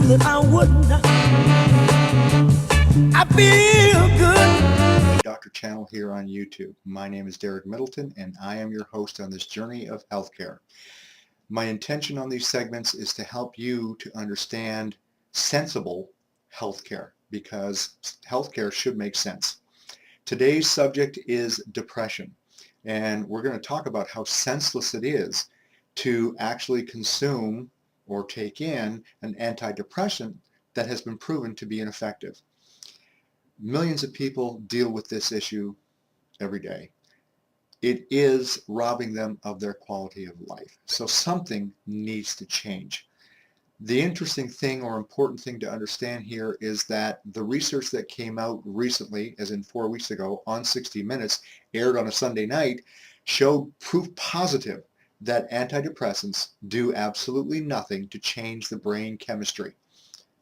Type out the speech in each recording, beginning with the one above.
that I wouldn't. I feel good. Doctor channel here on YouTube. My name is Derek Middleton and I am your host on this journey of healthcare. My intention on these segments is to help you to understand sensible healthcare because healthcare should make sense. Today's subject is depression, and we're going to talk about how senseless it is to actually consume or take in an antidepressant that has been proven to be ineffective. Millions of people deal with this issue every day. It is robbing them of their quality of life. So something needs to change. The interesting thing or important thing to understand here is that the research that came out recently, as in 4 weeks ago, on 60 Minutes, aired on a Sunday night, showed proof positive that antidepressants do absolutely nothing to change the brain chemistry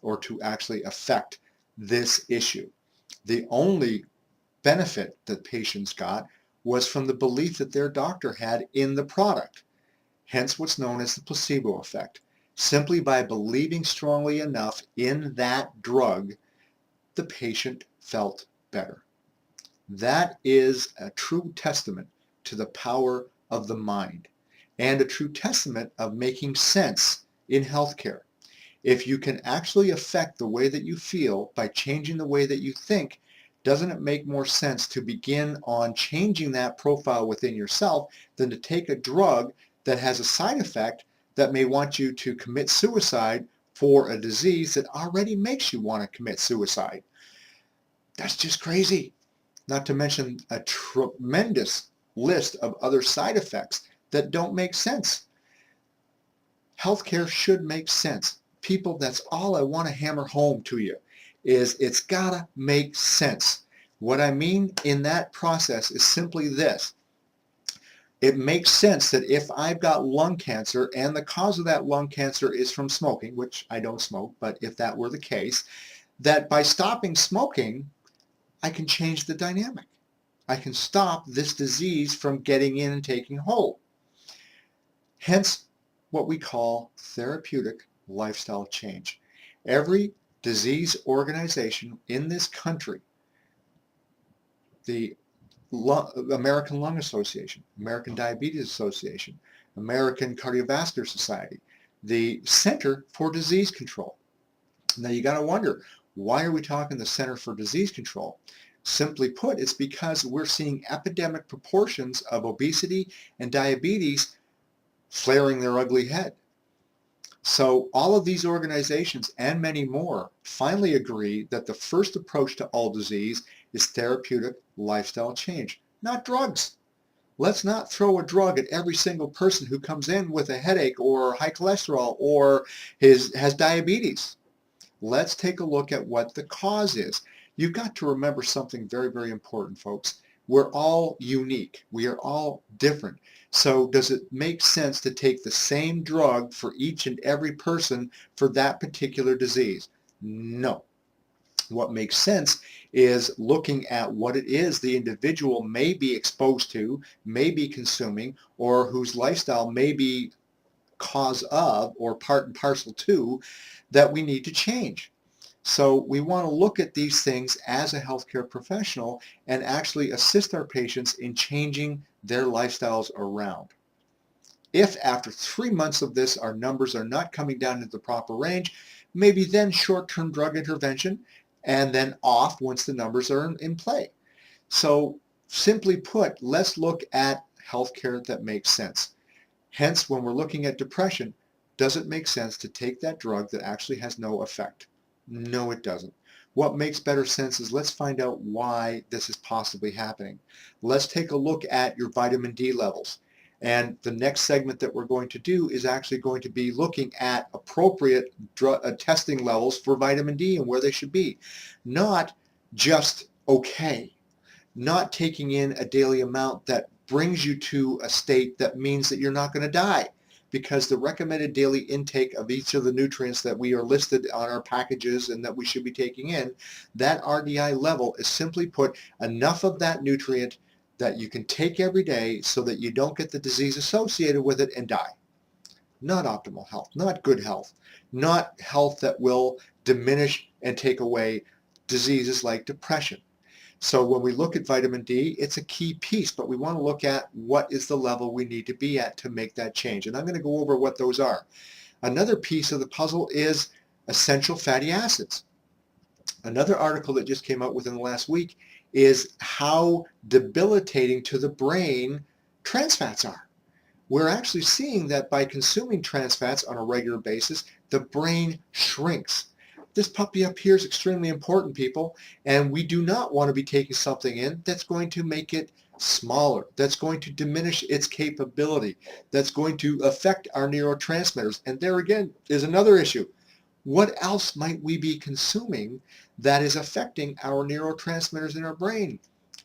or to actually affect this issue. The only benefit that patients got was from the belief that their doctor had in the product, hence what's known as the placebo effect. Simply by believing strongly enough in that drug, the patient felt better. That is a true testament to the power of the mind and a true testament of making sense in healthcare. If you can actually affect the way that you feel by changing the way that you think, doesn't it make more sense to begin on changing that profile within yourself than to take a drug that has a side effect that may want you to commit suicide for a disease that already makes you want to commit suicide? That's just crazy. Not to mention a tremendous list of other side effects that don't make sense. Healthcare should make sense. People, that's all I want to hammer home to you, is it's gotta make sense. What I mean in that process is simply this. It makes sense that if I've got lung cancer and the cause of that lung cancer is from smoking, which I don't smoke, but if that were the case, that by stopping smoking, I can change the dynamic. I can stop this disease from getting in and taking hold. Hence, what we call therapeutic lifestyle change. Every disease organization in this country, the American Lung Association, American Diabetes Association, American Cardiovascular Society, the Center for Disease Control. Now you got to wonder, why are we talking the Center for Disease Control? Simply put, it's because we're seeing epidemic proportions of obesity and diabetes flaring their ugly head. So all of these organizations and many more finally agree that the first approach to all disease is therapeutic lifestyle change, not drugs. Let's not throw a drug at every single person who comes in with a headache or high cholesterol or has diabetes. Let's take a look at what the cause is. You've got to remember something very, very important, folks. We're all unique. We are all different. So does it make sense to take the same drug for each and every person for that particular disease? No. What makes sense is looking at what it is the individual may be exposed to, may be consuming, or whose lifestyle may be cause of or part and parcel to that we need to change. So we want to look at these things as a healthcare professional and actually assist our patients in changing their lifestyles around. If after 3 months of this our numbers are not coming down into the proper range, maybe then short-term drug intervention and then off once the numbers are in play. So simply put, let's look at healthcare that makes sense. Hence, when we're looking at depression, does it make sense to take that drug that actually has no effect? No, it doesn't. What makes better sense is let's find out why this is possibly happening. Let's take a look at your vitamin D levels. And the next segment that we're going to do is actually going to be looking at appropriate testing levels for vitamin D and where they should be. Not just okay. Not taking in a daily amount that brings you to a state that means that you're not going to die, because the recommended daily intake of each of the nutrients that we are listed on our packages and that we should be taking in, that RDI level is simply put enough of that nutrient that you can take every day so that you don't get the disease associated with it and die. not optimal health, not good health, not health that will diminish and take away diseases like depression. So when we look at vitamin D, it's a key piece, but we want to look at what is the level we need to be at to make that change. And I'm going to go over what those are. Another piece of the puzzle is essential fatty acids. Another article that just came out within the last week is how debilitating to the brain trans fats are. We're actually seeing that by consuming trans fats on a regular basis, the brain shrinks. This puppy up here is extremely important, people, and we do not want to be taking something in that's going to make it smaller, that's going to diminish its capability, that's going to affect our neurotransmitters. And there again is another issue. What else might we be consuming that is affecting our neurotransmitters in our brain?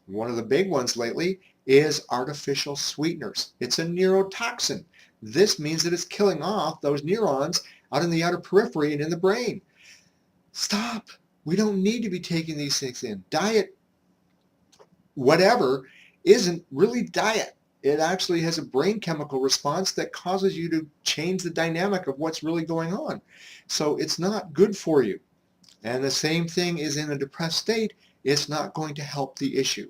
One of the big ones lately is artificial sweeteners. It's a neurotoxin. This means that it's killing off those neurons out in the outer periphery and in the brain. Stop. We don't need to be taking these things in. Diet, whatever, isn't really diet. It actually has a brain chemical response that causes you to change the dynamic of what's really going on. So it's not good for you. And the same thing is in a depressed state. It's not going to help the issue.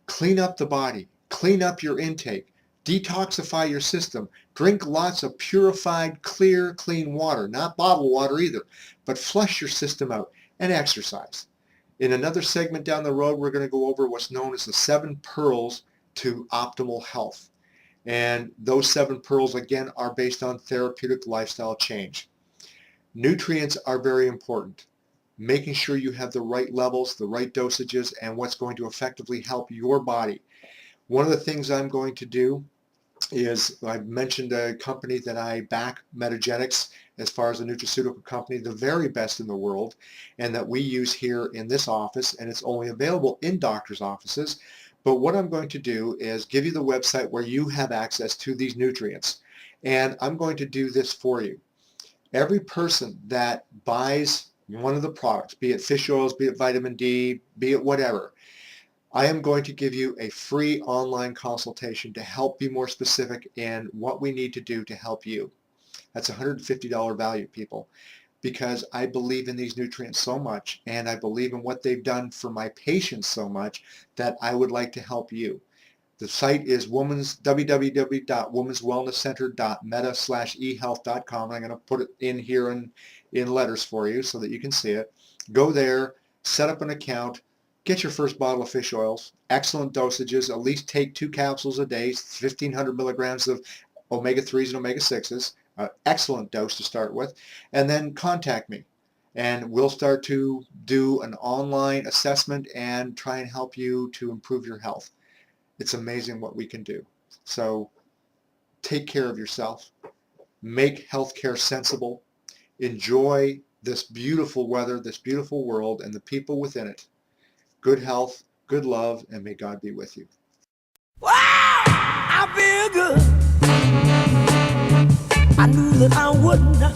Clean up the body. Clean up your intake. Detoxify your system. Drink lots of purified, clear, clean water. Not bottled water either, but flush your system out and exercise. In another segment down the road, we're going to go over what's known as the 7 pearls to optimal health. And those 7 pearls, again, are based on therapeutic lifestyle change. Nutrients are very important. Making sure you have the right levels, the right dosages, and what's going to effectively help your body. One of the things I'm going to do is, I've mentioned a company that I back, Metagenics, as far as a nutraceutical company, the very best in the world, and that we use here in this office, and it's only available in doctors' offices. But what I'm going to do is give you the website where you have access to these nutrients. And I'm going to do this for you. Every person that buys one of the products, be it fish oils, be it vitamin D, be it whatever, I am going to give you a free online consultation to help be more specific in what we need to do to help you. That's $150 value, people, because I believe in these nutrients so much, and I believe in what they've done for my patients so much that I would like to help you. The site is www.womenswellnesscenter.meta/ehealth.com. I'm going to put it in here in letters for you so that you can see it. Go there, set up an account, get your first bottle of fish oils, excellent dosages, at least take 2 capsules a day, 1,500 milligrams of omega-3s and omega-6s, excellent dose to start with, and then contact me. And we'll start to do an online assessment and try and help you to improve your health. It's amazing what we can do. So take care of yourself. Make healthcare sensible. Enjoy this beautiful weather, this beautiful world, and the people within it. Good health, good love, and may God be with you. Wow, I feel good. I knew that I would not.